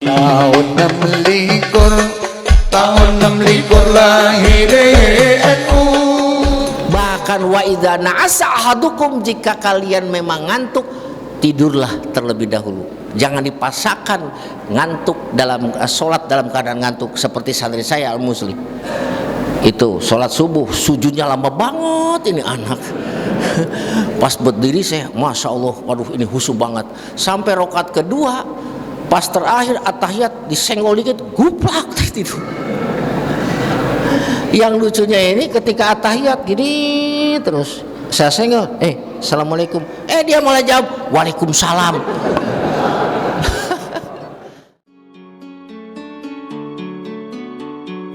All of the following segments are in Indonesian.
tahun 6 lahir NU. Bahkan wa idza na'asa ahadukum, jika kalian memang ngantuk, tidurlah terlebih dahulu. Jangan dipaksakan ngantuk dalam sholat dalam keadaan ngantuk, seperti santri saya Al Muslim itu sholat subuh sujudnya lama banget ini anak. Pas berdiri saya masya Allah, waduh ini khusyuk banget. Sampai rakaat kedua pas terakhir at-tahiyat disenggol dikit guplak tidur. Yang lucunya ini ketika at-tahiyat gini terus saya senggol, assalamualaikum, dia malah jawab waalaikumsalam.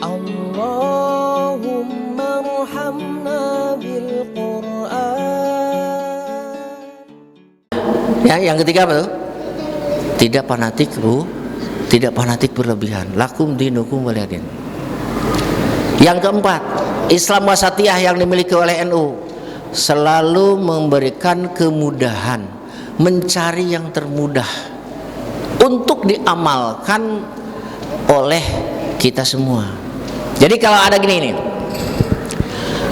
Allahumma arhamna bil Qur'an. Ya, yang ketiga apa tuh? Tidak fanatik, Bu. Tidak fanatik berlebihan. Lakum dinukum waliyadin. Yang keempat, Islam wasatiyah yang dimiliki oleh NU selalu memberikan kemudahan, mencari yang termudah untuk diamalkan oleh kita semua. Jadi kalau ada gini nih,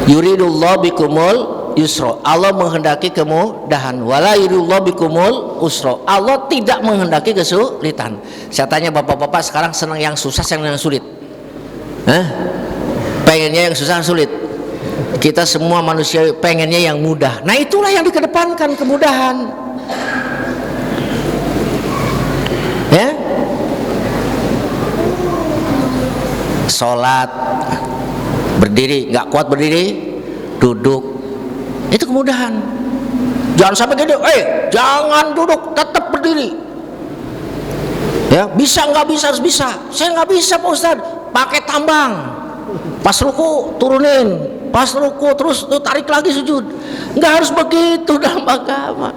yuridullahu bikumul yusra, Allah menghendaki kemudahan, wala yuridullahu bikumul usra, Allah tidak menghendaki kesulitan. Saya tanya bapak-bapak sekarang senang yang susah senang yang sulit? Pengennya yang susah sulit. Kita semua manusia pengennya yang mudah. Nah itulah yang dikedepankan, kemudahan. Ya, sholat berdiri, nggak kuat berdiri, duduk, itu kemudahan. Jangan sampai gede, jangan duduk, tetap berdiri. Ya, bisa nggak bisa harus bisa. Saya nggak bisa Pak Ustadz, pakai tambang. Pas ruku turunin, pas ruku terus tuh tarik lagi sujud. Nggak harus begitu dalam agama.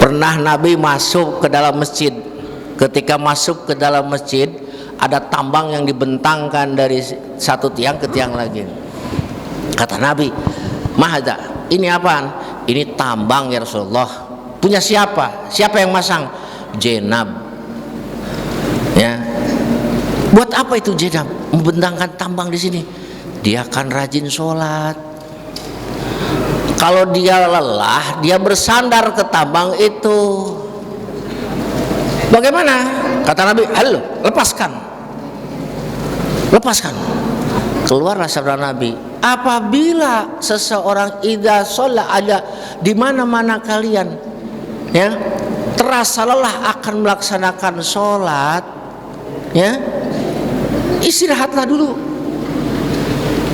Pernah Nabi masuk ke dalam masjid. Ketika masuk ke dalam masjid, ada tambang yang dibentangkan dari satu tiang ke tiang lagi. Kata Nabi, "Mahada, ini apaan?" "Ini tambang ya Rasulullah." "Punya siapa? Siapa yang masang?" "Jenab." Ya. Buat apa itu Jenab membentangkan tambang di sini? Dia akan rajin sholat. Kalau dia lelah, dia bersandar ke tambang itu. Bagaimana? Kata Nabi, "Halo, lepaskan." Lepaskan. Keluarlah sabda Nabi, apabila seseorang idza shalla ada di mana-mana kalian ya terasa lelah akan melaksanakan sholat, ya istirahatlah dulu.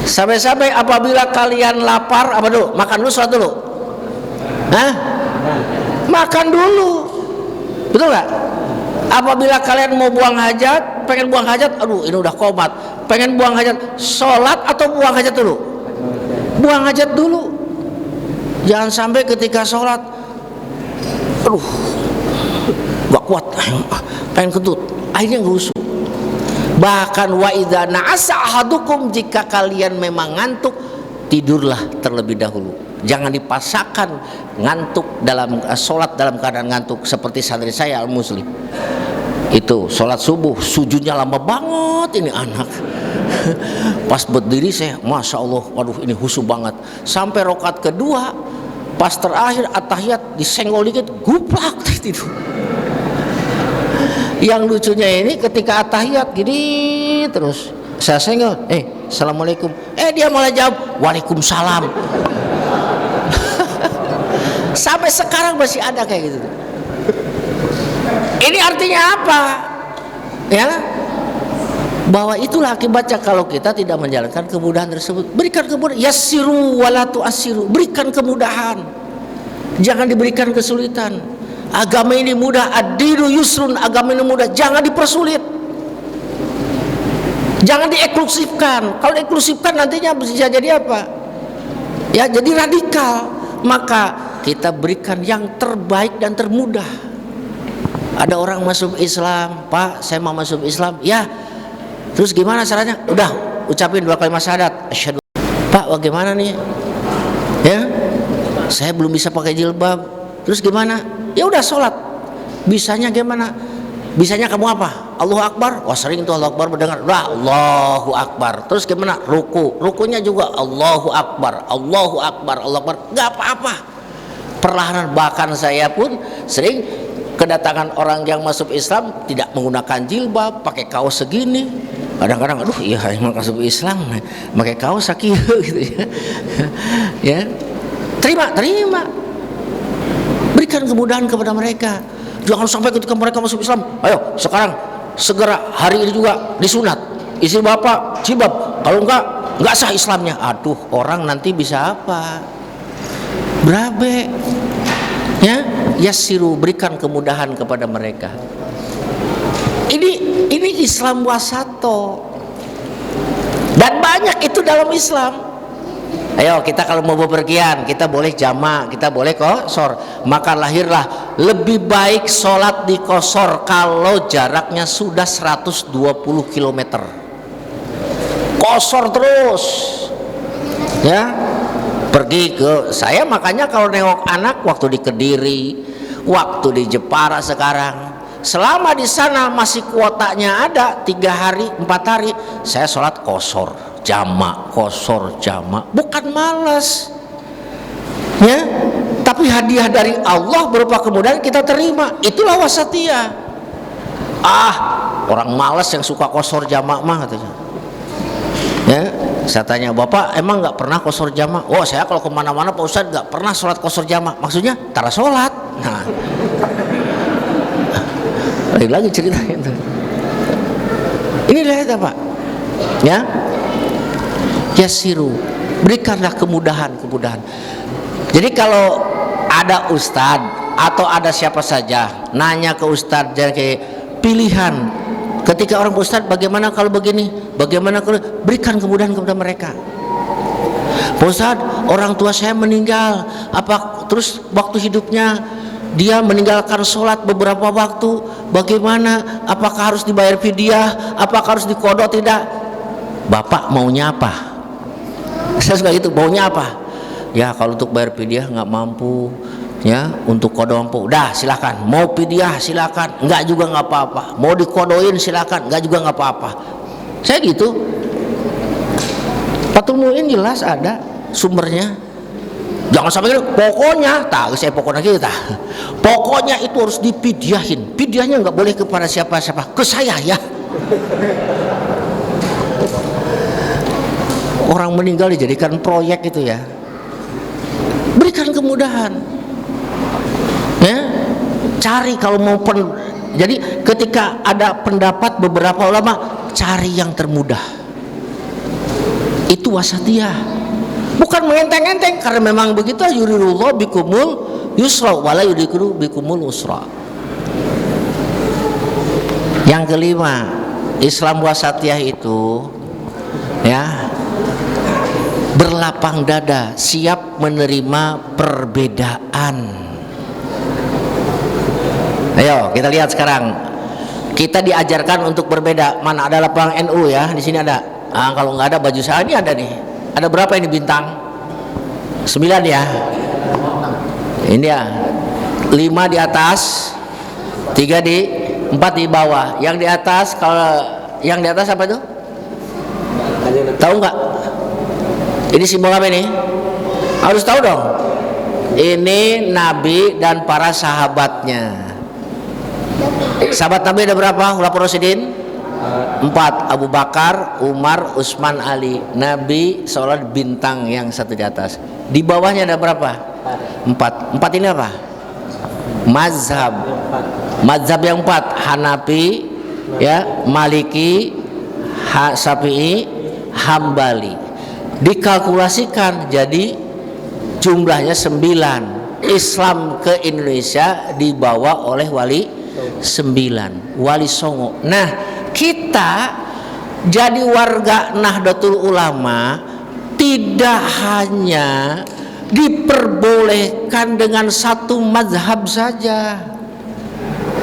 Sampai-sampai apabila kalian lapar, apa dulu? Makan dulu, sholat dulu. Makan dulu. Betul nggak? Apabila kalian mau buang hajat, pengen buang hajat, aduh ini udah komat, pengen buang hajat, sholat atau buang hajat dulu? Buang hajat dulu. Jangan sampai ketika sholat, aduh gak kuat, pengen kentut, akhirnya ngerusuh. Bahkan wa idza na'asa ahadukum, jika kalian memang ngantuk, tidurlah terlebih dahulu. Jangan dipaksakan ngantuk dalam sholat dalam keadaan ngantuk, seperti santri saya Al Muslim itu sholat subuh sujudnya lama banget ini anak. Pas berdiri saya masya Allah, waduh ini khusyuk banget. Sampai rakaat kedua pas terakhir at-tahiyat disenggol dikit guplak tidur. Yang lucunya ini ketika at-tahiyat gini terus saya senggol, assalamualaikum, dia malah jawab waalaikumsalam. Sampai sekarang masih ada kayak gitu. Ini artinya apa? Ya, bahwa itulah akibatnya kalau kita tidak menjalankan kemudahan tersebut. Berikan kemudahan, yassiru wala tu'assiru, berikan kemudahan, jangan diberikan kesulitan. Agama ini mudah, ad-dinu yusrun, agama ini mudah, jangan dipersulit, jangan dieksklusifkan. Kalau dieksklusifkan nantinya bisa jadi apa? Ya, jadi radikal. Maka kita berikan yang terbaik dan termudah. Ada orang masuk Islam, "Pak, saya mau masuk Islam." "Ya, terus gimana caranya?" "Udah, ucapin 2 kalimat syahadat." "Asyhadu." "Pak, bagaimana nih?" "Ya, saya belum bisa pakai jilbab." "Terus gimana?" "Ya udah sholat." Bisanya gimana? Bisanya kamu apa? Allahu Akbar. Wah sering tuh Allahu Akbar mendengar. Wah Allahu Akbar. Terus gimana? Rukunya juga Allahu Akbar, Allahu Akbar, Allahu Akbar. Gak apa-apa. Perlahan, bahkan saya pun sering kedatangan orang yang masuk Islam tidak menggunakan jilbab, pakai kaos segini. Kadang-kadang aduh iya emang masuk Islam pakai kaos sakit gitu ya. Ya. Terima. Berikan kemudahan kepada mereka. Jangan sampai ketika mereka masuk Islam, ayo sekarang segera hari ini juga disunat. Istri bapak jilbab, kalau enggak sah Islamnya. Aduh, orang nanti bisa apa? Berabe. Ya, yassiru, berikan kemudahan kepada mereka. Ini Islam wasato. Dan banyak itu dalam Islam. Ayo kita kalau mau bepergian kita boleh jamak, kita boleh qasor. Maka lahirlah lebih baik sholat di qasor kalau jaraknya sudah 120 km. Qasor terus. Ya. Pergi ke saya, makanya kalau nengok anak waktu di Kediri, waktu di Jepara sekarang, selama di sana masih kuotanya ada 3 hari 4 hari, saya sholat qasor jamak, bukan malas ya, tapi hadiah dari Allah berupa kemudahan kita terima. Itulah wasatiyah. Orang malas yang suka qasor jamak mah katanya ya. Saya tanya, Bapak emang nggak pernah qasor jamak? Oh saya kalau kemana-mana Pak Ustadz nggak pernah sholat qasor jamak. Maksudnya tara sholat. Nah lagi ceritanya itu. Ini lihat Pak ya, yasiru, berikanlah kemudahan. Jadi kalau ada ustadz atau ada siapa saja nanya ke ustadz, jangan kayak pilihan. Ketika orang ustadz bagaimana kalau begini, bagaimana kalau, berikan kemudahan kepada mereka. Ustadz, orang tua saya meninggal, terus waktu hidupnya dia meninggalkan sholat beberapa waktu, bagaimana? Apakah harus dibayar fidyah? Apakah harus dikodok? Tidak. Bapak maunya apa? Saya suka gitu, maunya apa? Ya kalau untuk bayar fidyah nggak mampu, ya untuk kodok mampu. Udah silakan. Mau fidyah silakan, nggak juga nggak apa-apa. Mau dikodoin silakan, nggak juga nggak apa-apa. Saya gitu. Fathul Mu'in jelas ada sumbernya. Jangan sampai gitu, pokoknya saya pokoknya kita. Pokoknya itu harus dipidyahin. Fidyahnya nggak boleh kepada siapa-siapa, ke saya ya. Orang meninggal dijadikan proyek itu ya. Berikan kemudahan. Ya. Cari kalau mau jadi ketika ada pendapat beberapa ulama, cari yang termudah. Itu wasatiyah. Bukan mengenteng-enteng, karena memang begitu, yuridullah bikumul yusra wala yuridu bikumul usra. Yang kelima, Islam wasatiyah itu ya berlapang dada, siap menerima perbedaan. Ayo kita lihat sekarang. Kita diajarkan untuk berbeda. Mana ada lapang NU ya? Di sini ada. Kalau nggak ada baju saya ini ada nih. Ada berapa ini bintang? 9 ya. Ini ya. 5 di atas, 4 di bawah. Yang di atas, kalau yang di atas apa itu? Tahu nggak? Ini simbol apa ini? Harus tahu dong. Ini Nabi dan para sahabatnya. Sahabat Nabi ada berapa? Khulafaur Rasyidin 4. Abu Bakar, Umar, Utsman, Ali. Nabi sholat bintang yang satu di atas. Di bawahnya ada berapa? 4. 4 ini apa? Mazhab. Mazhab yang 4, Hanafi, ya, Maliki, Syafi'i, Hambali. Dikalkulasikan jadi jumlahnya 9. Islam ke Indonesia dibawa oleh wali 9, Wali Songo. Nah, kita jadi warga Nahdlatul Ulama tidak hanya diperbolehkan dengan satu mazhab saja.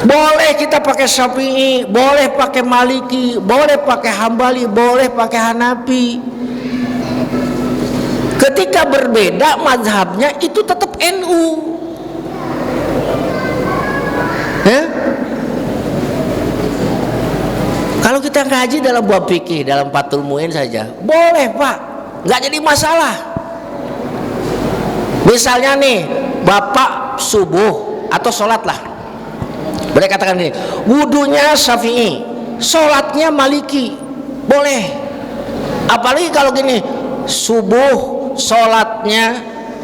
Boleh kita pakai Syafi'i, boleh pakai Maliki, boleh pakai Hambali, boleh pakai Hanafi. Ketika berbeda mazhabnya itu tetap NU. Ya? Kalau kita ngaji dalam bab fikih, dalam Fathul Muin saja, boleh Pak, nggak jadi masalah. Misalnya nih, Bapak subuh atau sholat lah, boleh katakan ini, wudunya Syafi'i, sholatnya Maliki, boleh. Apalagi kalau gini, subuh sholatnya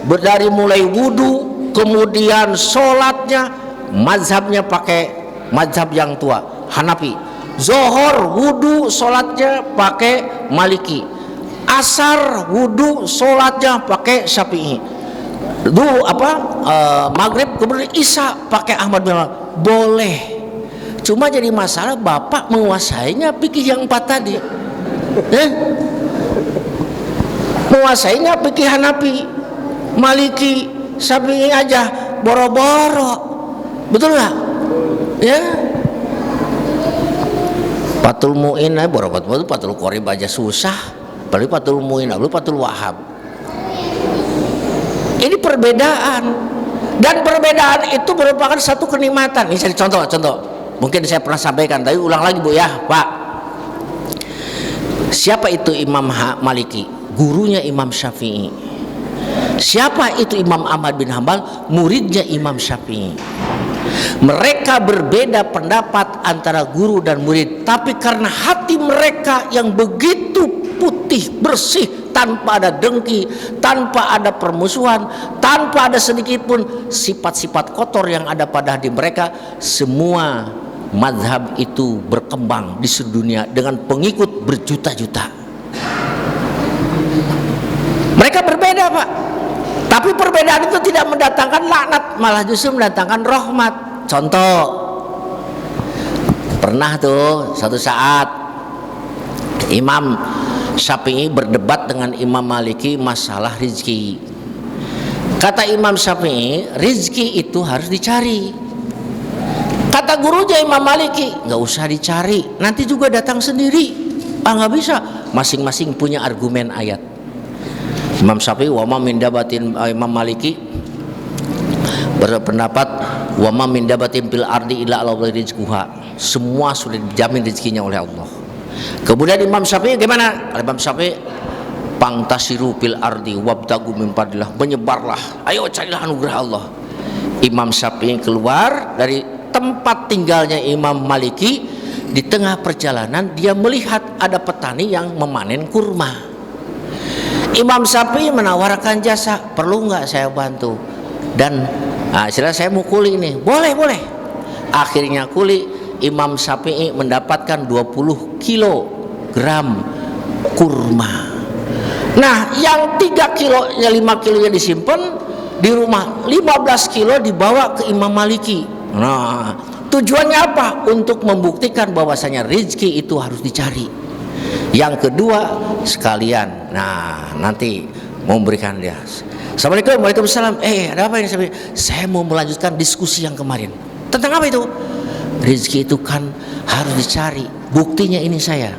dari mulai wudu, kemudian sholatnya mazhabnya pakai mazhab yang tua, Hanafi. Zohor wudu sholatnya pakai Maliki, asar wudu sholatnya pakai Syafi'i, maghrib kemudian isya pakai Ahmad bin Hanbal, boleh. Cuma jadi masalah Bapak menguasainya fikih yang 4 tadi, menguasainya fikih Hanafi, Maliki, Syafi'i aja boro-boro, betul nggak? Ya. Fathul Muin boro-boro, Fathul Qorib aja susah, apalagi Fathul Muin, apalagi Fathul Wahhab. Ini perbedaan, dan perbedaan itu merupakan satu kenikmatan. Ini saya contoh, mungkin saya pernah sampaikan, tapi ulang lagi Bu ya Pak. Siapa itu Imam Maliki? Gurunya Imam Syafi'i. Siapa itu Imam Ahmad bin Hanbal? Muridnya Imam Syafi'i. Mereka berbeda pendapat antara guru dan murid, tapi karena hati mereka yang begitu putih bersih, tanpa ada dengki, tanpa ada permusuhan, tanpa ada sedikit pun sifat-sifat kotor yang ada pada hati mereka, semua mazhab itu berkembang di seluruh dunia dengan pengikut berjuta-juta. Mereka berbeda Pak, tapi perbedaan itu tidak mendatangkan laknat, malah justru mendatangkan rahmat. Contoh, pernah tuh suatu saat Imam Syafi'i berdebat dengan Imam Maliki masalah rizki. Kata Imam Syafi'i, rizki itu harus dicari. Kata gurunya Imam Maliki, nggak usah dicari, nanti juga datang sendiri. Nggak bisa, masing-masing punya argumen ayat. Imam Syafi'i wama min dabatin, Imam Maliki berpendapat wama min dabatin fil ardi illa ala rizquha, semua sudah dijamin rezekinya oleh Allah. Kemudian Imam Syafi'i gimana? Imam Syafi'i pangtasiru fil ardi wabtagu min fadlillah, menyebarlah, ayo carilah anugerah Allah. Imam Syafi'i keluar dari tempat tinggalnya Imam Maliki, di tengah perjalanan dia melihat ada petani yang memanen kurma. Imam Syafi'i menawarkan jasa, perlu nggak saya bantu? Dan istilah saya mau kuli nih, boleh. Akhirnya kuli, Imam Syafi'i mendapatkan 20 kilogram kurma. Nah, yang 3 kilo, 5 kilonya disimpan di rumah, 15 kilo dibawa ke Imam Maliki. Nah, tujuannya apa? Untuk membuktikan bahwasanya rezeki itu harus dicari. Yang kedua sekalian, nah nanti mau memberikan dia. Assalamualaikum, waalaikumsalam. Ada apa ini? Saya mau melanjutkan diskusi yang kemarin. Tentang apa itu? Rezeki itu kan harus dicari. Buktinya ini saya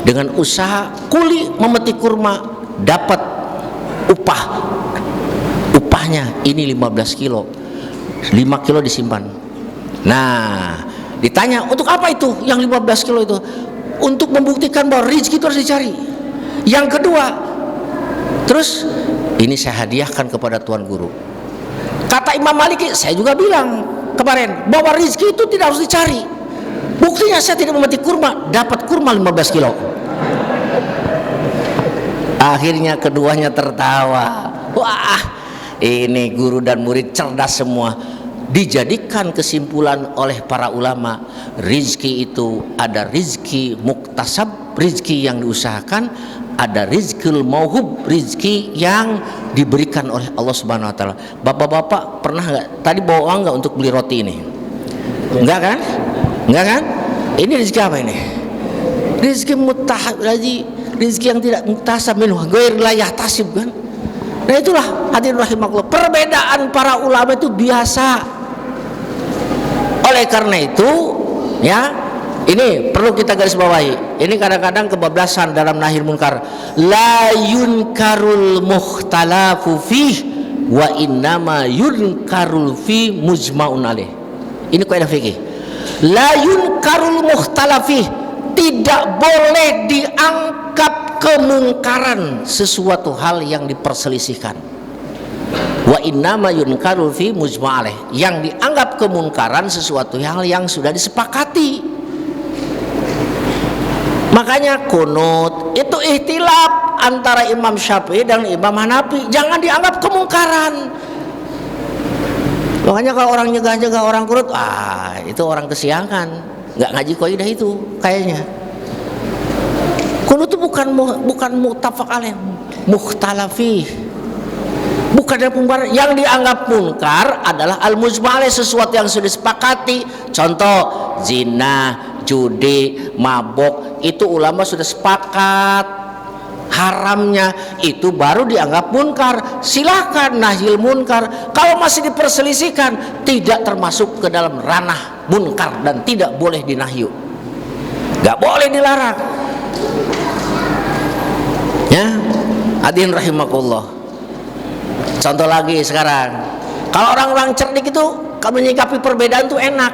dengan usaha kuli memetik kurma dapat upah. Upahnya ini 15 kilo, 5 kilo disimpan. Nah, ditanya untuk apa itu yang 15 kilo itu? Untuk membuktikan bahwa rezeki itu harus dicari. Yang kedua, terus ini saya hadiahkan kepada Tuan Guru. Kata Imam Maliki, saya juga bilang kemarin bahwa rezeki itu tidak harus dicari. Buktinya saya tidak memetik kurma, dapat kurma 15 kilo. Akhirnya keduanya tertawa. Wah, ini guru dan murid cerdas semua. Dijadikan kesimpulan oleh para ulama, rizki itu ada rizki muktasab, rizki yang diusahakan, ada rizkil mauhub, rizki yang diberikan oleh Allah Subhanahu Wa Taala. Bapak-bapak pernah nggak tadi bawa uang nggak untuk beli roti ini? Enggak kan? Ini rizki apa ini? Rizki mutahab, rizki yang tidak muktasab, minhu ghair la yahtasib kan? Nah itulah hadirin rahimakumullah, perbedaan para ulama itu biasa. Oleh karena itu, ya, ini perlu kita garis bawahi. Ini kadang-kadang kebablasan dalam nahi munkar. La yunkarul muhtalafu fih wa innama yunkarul fi mujma'un alaih. Ini kaidah fikih. La yunkarul mukhtalafih, tidak boleh dianggap kemungkaran sesuatu hal yang diperselisihkan. Wa innama yunkaru fi mujma'alih, yang dianggap kemungkaran sesuatu hal yang sudah disepakati. Makanya kunut itu ihtilaf antara Imam Syafi'i dan Imam Hanafi, jangan dianggap kemungkaran. Makanya kalau orang nyegah-nyegah orang kunut, itu orang kesiangan, nggak ngaji kaidah itu kayaknya. Kunut itu bukan muttafaq alaih, mukhtalafi. Bukan ada pembahasan. Yang dianggap munkar adalah al-mujma'alih, sesuatu yang sudah disepakati. Contoh zina, judi, mabok, itu ulama sudah sepakat haramnya, itu baru dianggap munkar. Silakan nahyil munkar. Kalau masih diperselisihkan, tidak termasuk ke dalam ranah munkar dan tidak boleh dinahyu, nggak boleh dilarang. Ya, hadirin rahimakumullah. Contoh lagi sekarang, kalau orang-orang cerdik itu kalau menyikapi perbedaan itu enak.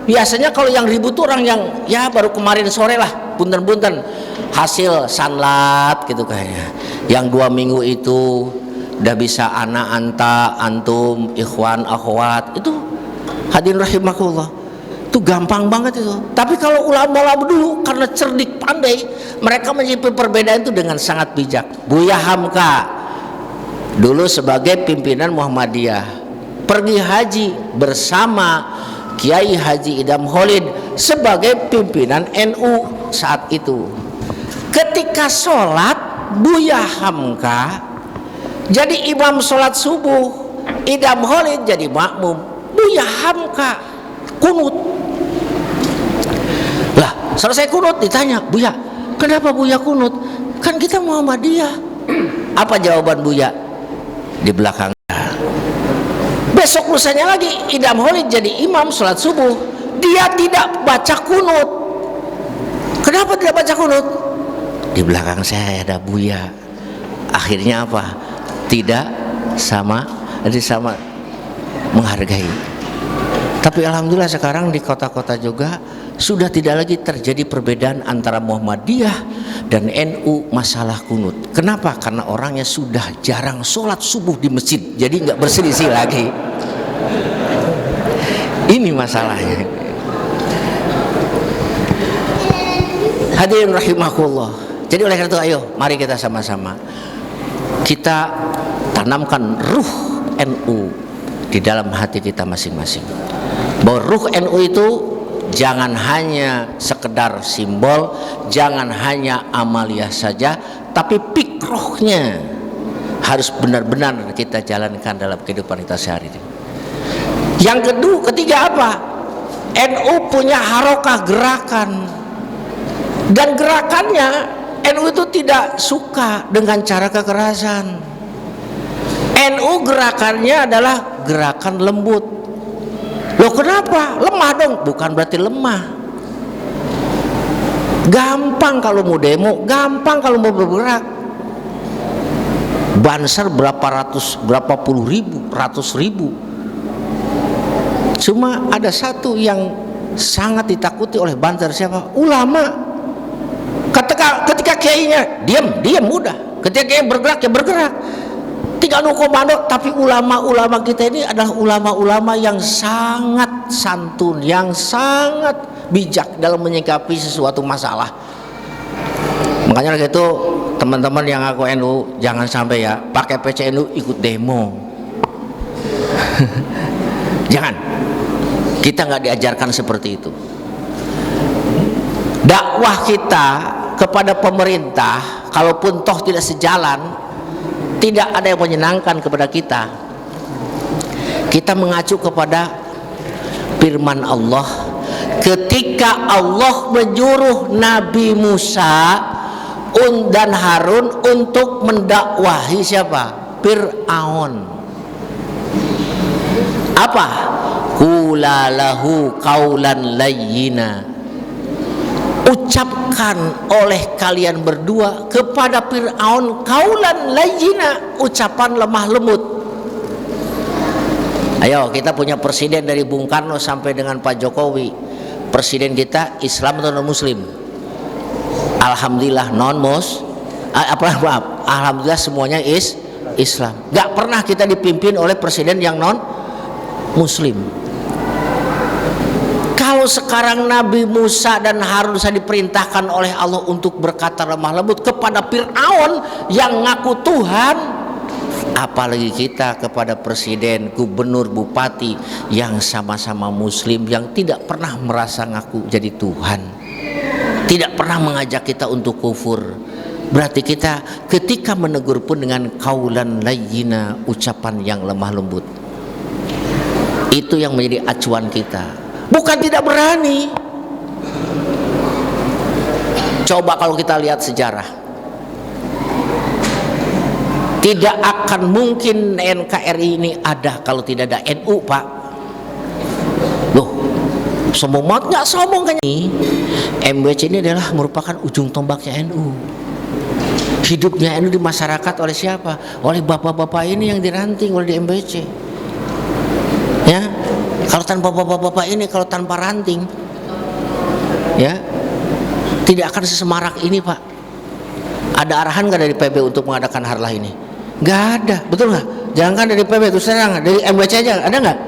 Biasanya kalau yang ribut tuh orang yang ya baru kemarin sore lah, punten-punten hasil sanlat gitu kayaknya. Yang 2 minggu itu udah bisa ana anta antum ikhwan akhwat, itu hadirin rahimakumullah, itu gampang banget itu. Tapi kalau ulama-ulama dulu karena cerdik pandai, mereka menyikapi perbedaan itu dengan sangat bijak. Buya Hamka dulu sebagai pimpinan Muhammadiyah pergi haji bersama Kiai Haji Idam Khalid sebagai pimpinan NU saat itu. Ketika sholat, Buya Hamka jadi imam sholat subuh, Idam Khalid jadi makmum. Buya Hamka kunut. Lah selesai kunut ditanya, Buya kenapa Buya kunut? Kan kita Muhammadiyah. Apa jawaban Buya? Di belakang. Besok lusanya lagi Idam Khalid jadi imam sholat subuh, dia tidak baca kunut. Kenapa tidak baca kunut? Di belakang saya ada Buya. Akhirnya apa? Tidak sama menghargai. Tapi alhamdulillah sekarang di kota-kota juga sudah tidak lagi terjadi perbedaan antara Muhammadiyah dan NU masalah kunut. Kenapa? Karena orangnya sudah jarang sholat subuh di masjid, jadi nggak berselisih lagi. Ini masalahnya. Hadirin rahimakumullah. Jadi oleh karena itu, ayo mari kita sama-sama kita tanamkan ruh NU di dalam hati kita masing-masing. Bahwa ruh NU itu jangan hanya sekedar simbol, jangan hanya amaliyah saja, tapi pikrohnya harus benar-benar kita jalankan dalam kehidupan kita sehari-hari. Yang ketiga apa? NU punya harokah, gerakan, dan gerakannya NU itu tidak suka dengan cara kekerasan. NU gerakannya adalah gerakan lembut. Loh kenapa? Lemah dong? Bukan berarti lemah. Gampang kalau mau demo, gampang kalau mau bergerak. Banser berapa puluh ribu, ratus ribu. Cuma ada satu yang sangat ditakuti oleh Banser, siapa? Ulama. Ketika kiainya diam udah. Ketika kiai bergerak ya bergerak. Tinggal komando. Tapi ulama-ulama kita ini adalah ulama-ulama yang sangat santun, yang sangat bijak dalam menyikapi sesuatu masalah. Makanya gitu teman-teman yang ngaku NU jangan sampai ya pakai PCNU ikut demo. Jangan. Kita nggak diajarkan seperti itu. Dakwah kita kepada pemerintah, kalaupun toh tidak sejalan, tidak ada yang menyenangkan kepada kita. Kita mengacu kepada firman Allah ketika Allah menyuruh Nabi Musa dan Harun untuk mendakwahi siapa? Fir'aun. Apa? Qula lahu qaulan layyina. Ucapkan oleh kalian berdua kepada Fir'aun qaulan layyina, ucapan lemah lembut. Ayo, kita punya presiden dari Bung Karno sampai dengan Pak Jokowi. Presiden kita Islam atau non Muslim? Alhamdulillah alhamdulillah semuanya Islam. Gak pernah kita dipimpin oleh presiden yang non Muslim. Kalau sekarang Nabi Musa dan Harun saya diperintahkan oleh Allah untuk berkata lemah lembut kepada Fir'aun yang ngaku Tuhan, apalagi kita kepada presiden, gubernur, bupati yang sama-sama muslim, yang tidak pernah merasa ngaku jadi Tuhan, tidak pernah mengajak kita untuk kufur. Berarti kita ketika menegur pun dengan kaulan layyina, ucapan yang lemah lembut. Itu yang menjadi acuan kita, bukan tidak berani. Coba kalau kita lihat sejarah, tidak akan mungkin NKRI ini ada kalau tidak ada NU, Pak. Loh, sombong banget, nggak sombong kan? MWC ini adalah merupakan ujung tombaknya NU. Hidupnya NU di masyarakat oleh siapa? Oleh bapak-bapak ini yang diranting oleh di MWC. Ya, kalau tanpa bapak-bapak ini, kalau tanpa ranting, ya tidak akan sesemarak ini, Pak. Ada arahan nggak dari PB untuk mengadakan harlah ini? Nggak ada, betul nggak? Jangan dari PB itu serang, dari MWC aja ada nggak?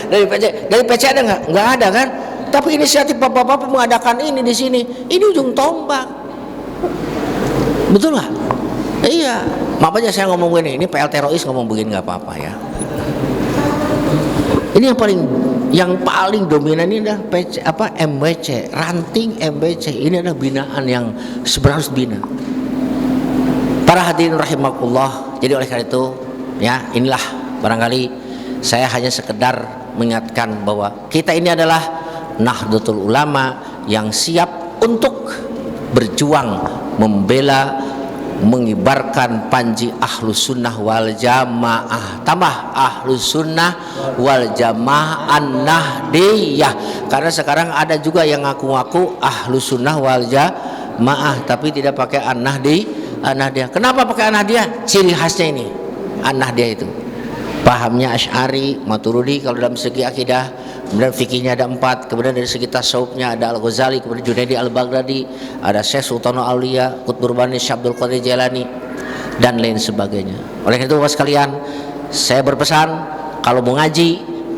dari PC ada nggak? Nggak ada kan? Tapi inisiatif bapak-bapak mengadakan ini di sini, ini ujung tombak, betul nggak? Iya, makanya saya ngomong begini, ini PL teroris ngomong begini nggak apa-apa ya. Ini yang paling dominan ini adalah MWC, ranting MWC ini adalah binaan yang sebenarnya harus bina. Para hadirin rahimakumullah, jadi oleh karena itu ya, inilah barangkali saya hanya sekedar mengingatkan bahwa kita ini adalah Nahdlatul Ulama yang siap untuk berjuang membela, mengibarkan panji Ahlus Sunnah wal Jamaah, tambah Ahlus Sunnah wal Jamaah An-Nahdiyah. Karena sekarang ada juga yang ngaku-ngaku Ahlus Sunnah wal Jamaah tapi tidak pakai An-Nahdiyah. Kenapa pakai An-Nahdiyah? Ciri khasnya ini An-Nahdiyah itu pahamnya Asy'ari, Maturidi kalau dalam segi akidah, kemudian fikihnya ada 4, kemudian dari segi tasawufnya ada Al-Ghazali, kemudian Junaidi Al-Baghdadi, ada Syekh Sultanul Auliya, Qutbur Bani, Syekh Abdul Qadir Jailani dan lain sebagainya. Oleh karena itu Bapak sekalian, saya berpesan, kalau mau ngaji,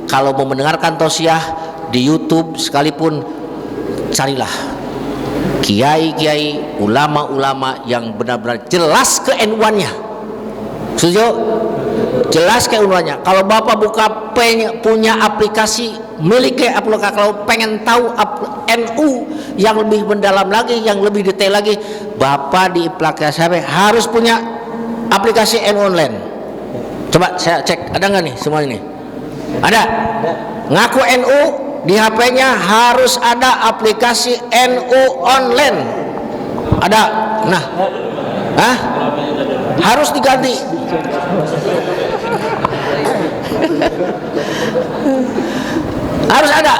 kalau mau mendengarkan tausiah di YouTube sekalipun, carilah kiai-kiai, ulama-ulama yang benar-benar jelas ke-NU-annya. Setuju? Jelas kayak unwanya. Kalau Bapak punya aplikasi, miliki aplikasi, kalau pengen tahu NU yang lebih mendalam lagi, yang lebih detail lagi, Bapak di aplikasi HP harus punya aplikasi NU online. Coba saya cek, ada nggak nih semua ini? Ada? Ngaku NU di HP-nya harus ada aplikasi NU online. Ada? Nah, harus diganti. Harus ada.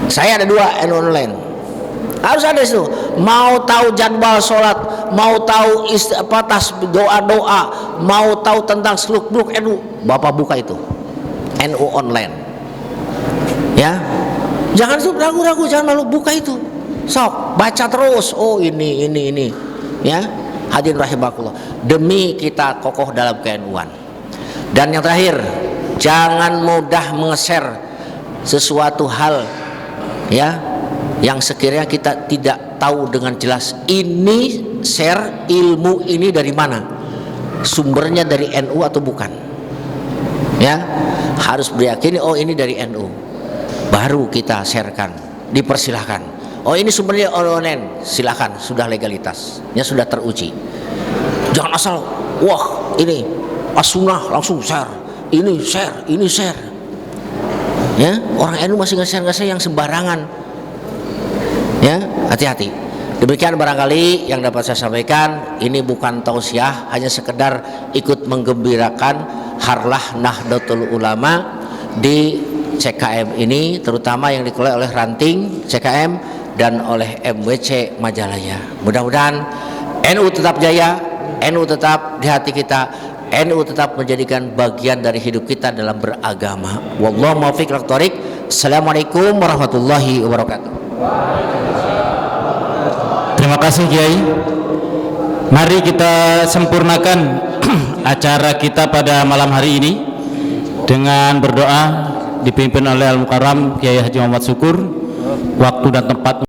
Saya ada 2 NU online. Harus ada itu. Mau tahu jadwal sholat, mau tahu doa-doa, mau tahu tentang seluk-beluk NU, Bapak buka itu NU online. Ya, jangan ragu-ragu, jangan malu, buka itu. Sok baca terus. Oh ini. Ya, hadirin rahimakumullah. Demi kita kokoh dalam ke-NU-an. Dan yang terakhir, jangan mudah nge-share sesuatu hal ya yang sekiranya kita tidak tahu dengan jelas ini share ilmu ini dari mana, sumbernya dari NU atau bukan. Ya, harus berdiyakini oh ini dari NU, baru kita sharekan, dipersilahkan. Oh ini sumbernya online, silakan, sudah legalitasnya sudah teruji. Jangan asal wah ini As-Sunnah langsung share, ini share. Ya, orang NU masih nge-share yang sembarangan. Ya, hati-hati. Demikian barangkali yang dapat saya sampaikan. Ini bukan tausiah, hanya sekedar ikut menggembirakan harlah Nahdlatul Ulama di CKM ini, terutama yang dikelola oleh Ranting CKM dan oleh MWC Majalaya. Mudah-mudahan NU tetap jaya, NU tetap di hati kita, NU tetap menjadikan bagian dari hidup kita dalam beragama. Wallahu muwaffiq ila thoriq. Assalamualaikum warahmatullahi wabarakatuh. Terima kasih Kiai. Mari kita sempurnakan acara kita pada malam hari ini dengan berdoa dipimpin oleh Al Mukarram Kiai Haji Muhammad Syukur. Waktu dan tempat